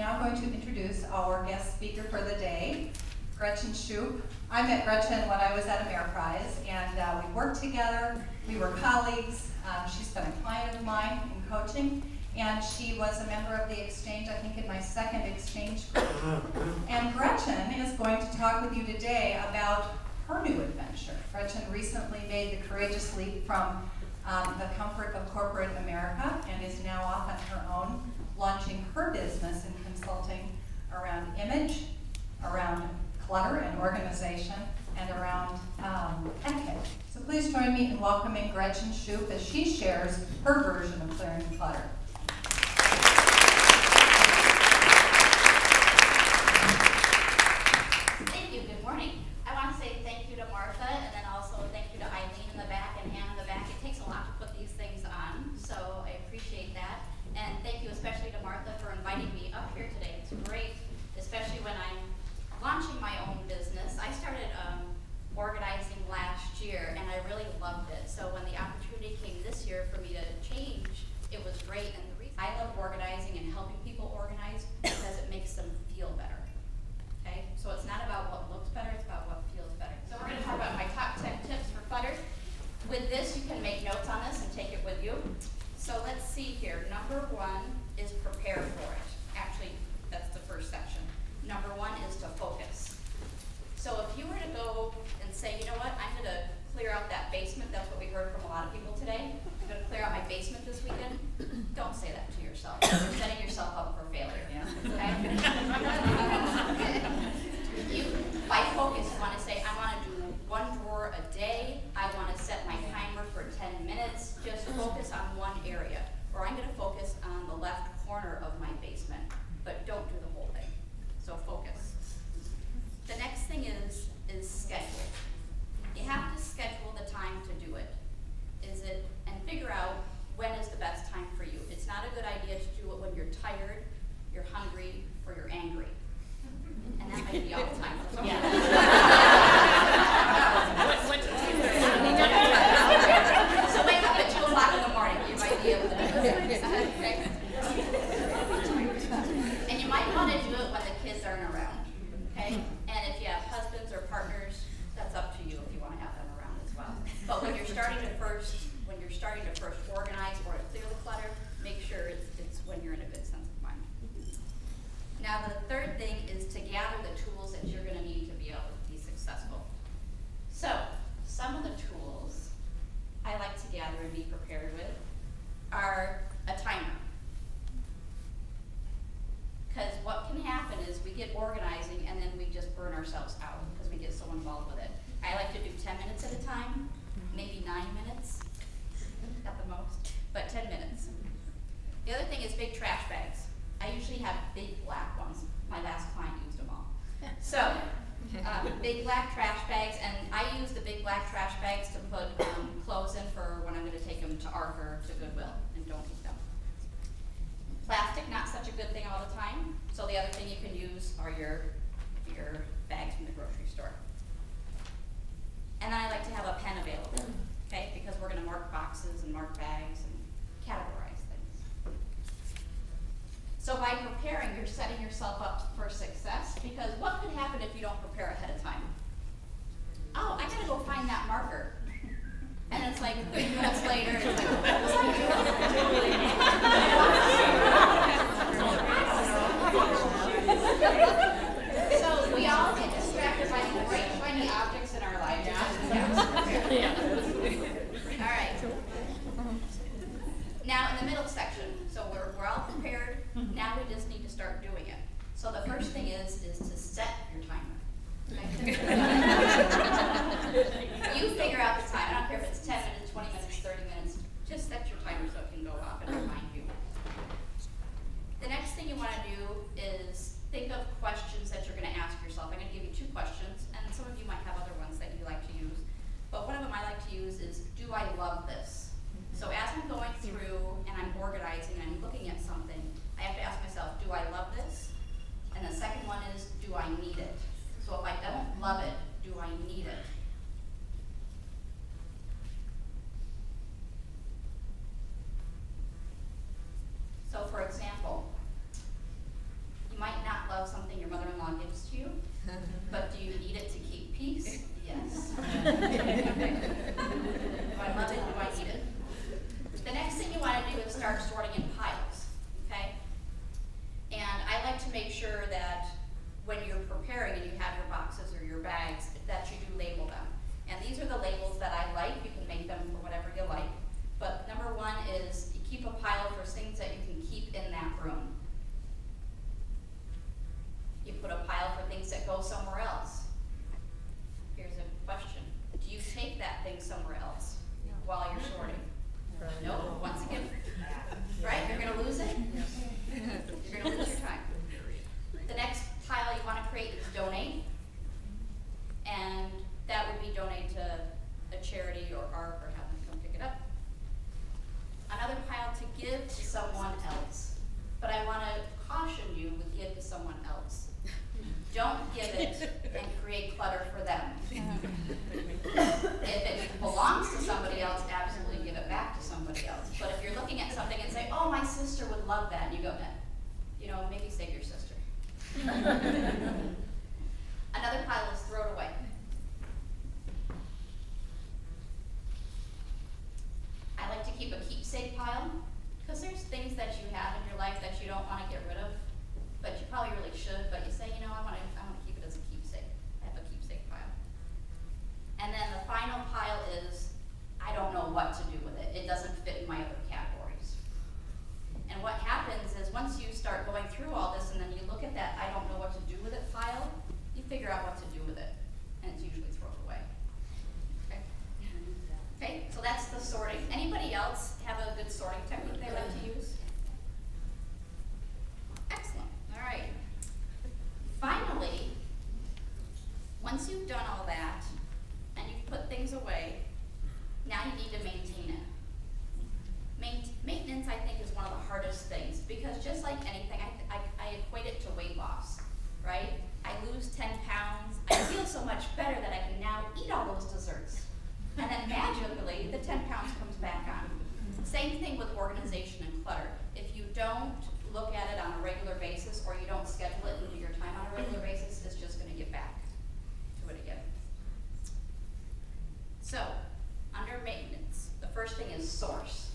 now going to introduce our guest speaker for the day, Gretchen Shoup. I met Gretchen when I was at Ameriprise, and we worked together. We were colleagues. She's been a client of mine in coaching, and she was a member of the exchange, I think, in my second exchange group. And Gretchen is going to talk with you today about her new adventure. Gretchen recently made the courageous leap from the comfort of corporate America and is now off on her own, launching her business in consulting around image, around clutter and organization, and around etiquette. So please join me in welcoming Gretchen Shoup as she shares her version of clearing clutter. Thank you. Good morning. I want to say thank you to Martha, and then also thank you to Eileen in the back and Ann in the back. It takes a lot to put these things on, so I appreciate that. And thank you especially to Martha for inviting me up here today. It's great, especially when I'm launching my own business. I started organizing last year, and I really loved it. So when the opportunity came this year for me to change, it was great. And the reason I love organizing and helping people organize because it makes them feel better. Okay, so it's not about what looks better, it's about what feels better. So we're going to talk about my top 10 tips for clutter. With this, you can make notes on this and take it with you. So let's see here. Number one is prepare for it. Actually, that's the first section. Number one is to focus. So if you were to go and say, you know what, I'm going to clear out that basement. That's what we heard from a lot of people today. I'm going to clear out my basement this weekend. Don't say that to yourself. You're setting yourself up for failure. Okay? By focus, you want to say, I want to do one drawer a day. I want to set my timer for 10 minutes. Just focus on one area. Or I'm going to focus on the left corner of my basement. But don't do the whole thing. So focus. The next thing is schedule. You have to schedule the time to do it. And figure out when is the best time for you. It's not a good idea to do it when you're tired, you're hungry, or you're angry. And that might be all the time. Yeah. So wake up at 2 o'clock in the morning. You might be able to do it. Okay. And you might want to do it when the kids aren't around. Okay? And if you have husbands or partners, that's up to you if you want to have them around as well. But when you're starting to first organize or to clear the clutter, make sure it's when you're in a good sense of mind. Now the third thing is to gather the tools that you're going to need to be able to be successful. So some of the tools I like to gather and be prepared with are a timer. Because what can happen is we get organizing and then we just burn ourselves out because we get so involved with it. I like to do 10 minutes at a time, maybe 9 minutes at the most, but 10 minutes. The other thing is big trash bags. I usually have big black ones. My last client used them all. So big black trash bags, and I use the big black trash bags to put clothes in for when I'm going to take them to ARC or to Goodwill, and don't eat them. Plastic, not such a good thing all the time. So the other thing you can use are your bags from the grocery store. And then I like to have a pen available, okay? Because we're going to mark boxes and mark bags and categorize things. So by preparing, you're setting yourself up for success, because what could happen if you don't prepare ahead of time? Oh, I got to go find that marker. And it's like 30 minutes later, it's like, what was I doing? So we all get distracted by the bright, shiny objects in our lives. Yeah. All right. Now in the middle section, so we're all prepared. Now we just need to start doing it. So the first thing is to set your timer. Okay? You figure out the time. I don't care if it's 10 minutes, 20 minutes, 30 minutes. Just set your timer so it can go off and remind you. The next thing you want to do is think of questions that you're going to ask yourself. I'm going to give you 2 questions, and some of you might have other ones that you like to use. But one of them I like to use is, do I love this? So as I'm going through and I'm organizing and I'm looking at something, I have to ask myself, do I love this? And the second one is, do I need it? So if I don't love it, do I need it? start sorting in piles, okay? And I like to make sure that when you're preparing and you have your boxes or your bags, that you do label them. And these are the labels that I like. You can make them for whatever you like. But number one is you keep a pile for things that you can keep in that room. You put a pile for things that go somewhere else. Here's a question. Do you take that thing somewhere else while you're sorting? No, once again, right? You're gonna lose it? You're gonna lose your time. The next pile you wanna create is donate. And that would be donate to a charity or ARC or have them come pick it up. Another pile to give to someone else. But I wanna caution you with give to someone else. Don't give it and create clutter for them. If it belongs to somebody else, absolutely give it back to somebody else. But if you're looking at something and say, oh, my sister would love that, and you go, you know, maybe save your sister. Another pile is throw it away. I like to keep a keepsake pile, because there's things that you have in your life that you don't want to get rid of, but you probably really should, but you say, you know, I want to keep it as a keepsake. I have a keepsake pile. And then the final pile is, I don't know what to do with it. It doesn't fit in my other categories. And what happens is once you start going through all this and then you look at that I don't know what to do with it pile, you figure out what to do with it. And it's usually thrown away. Okay? Okay, so that's the sorting. Anybody else have a good sorting technique they like to use? Excellent. All right. Finally, once you've done all that and you've put things away, now you need to maintain it. Maintenance, I think, is one of the hardest things because just like anything, I equate it to weight loss, right? I lose 10 pounds, I feel so much better that I can now eat all those desserts. And then magically, the 10 pounds comes back on. Same thing with organization and clutter. If you don't look at it on a regular basis or you don't schedule it into your time on a regular basis, it's just going to get back to it again. So, under maintenance, the first thing is source.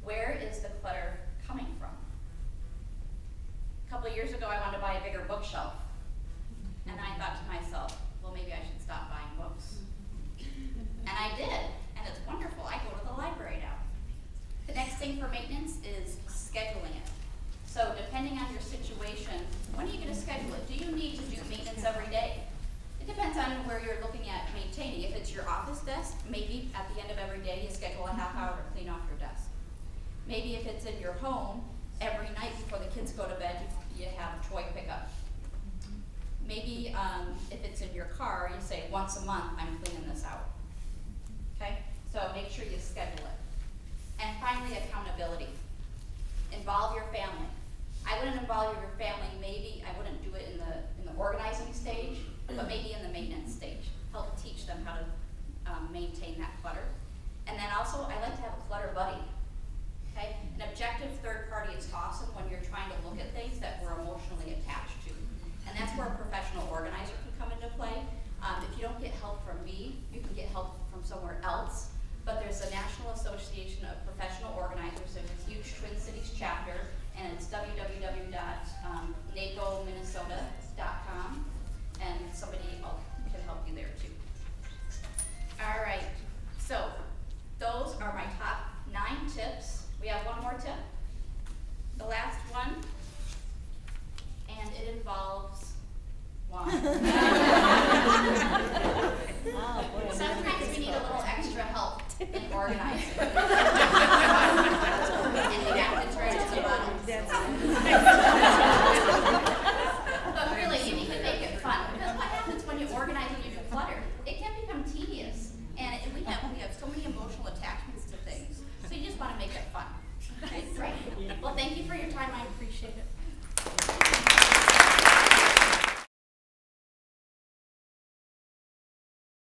Where is the clutter coming from? A couple of years ago, I wanted to buy a bigger bookshelf. And I thought to myself, well, maybe I should stop buying books. And I did, and it's wonderful. I go to the library now. The next thing for maintenance is scheduling it. So depending on your situation, when are you going to schedule it? Do you need to do maintenance every day? It depends on where you're looking at maintaining. If it's your office desk, maybe at the end of every day you schedule a half hour to clean off your desk. Maybe if it's in your home, every night before the kids go to bed, you have toy pickup. Maybe if it's in your car, you say once a month, I'm cleaning this out. Okay? So make sure you schedule it. And finally, accountability. Involve your family. I wouldn't involve your family, maybe I wouldn't do it in the organizing stage, but maybe in the maintenance stage. Help teach them how to maintain that clutter. And then also, I like to have a clutter buddy. Okay? An objective third party is awesome when you're trying to look at things that we're emotionally attached to. And that's where a professional organizer can come into play. If you don't get help from me, you can get help from somewhere else. But there's a National Association of Professional Organizers. There's a huge Twin Cities chapter, and it's www.nacominnesota.com. And somebody can help you there too. All right, so those are my top 9 tips. We have one more tip, the last one, and it involves wine. Sometimes we need a little extra help in organizing.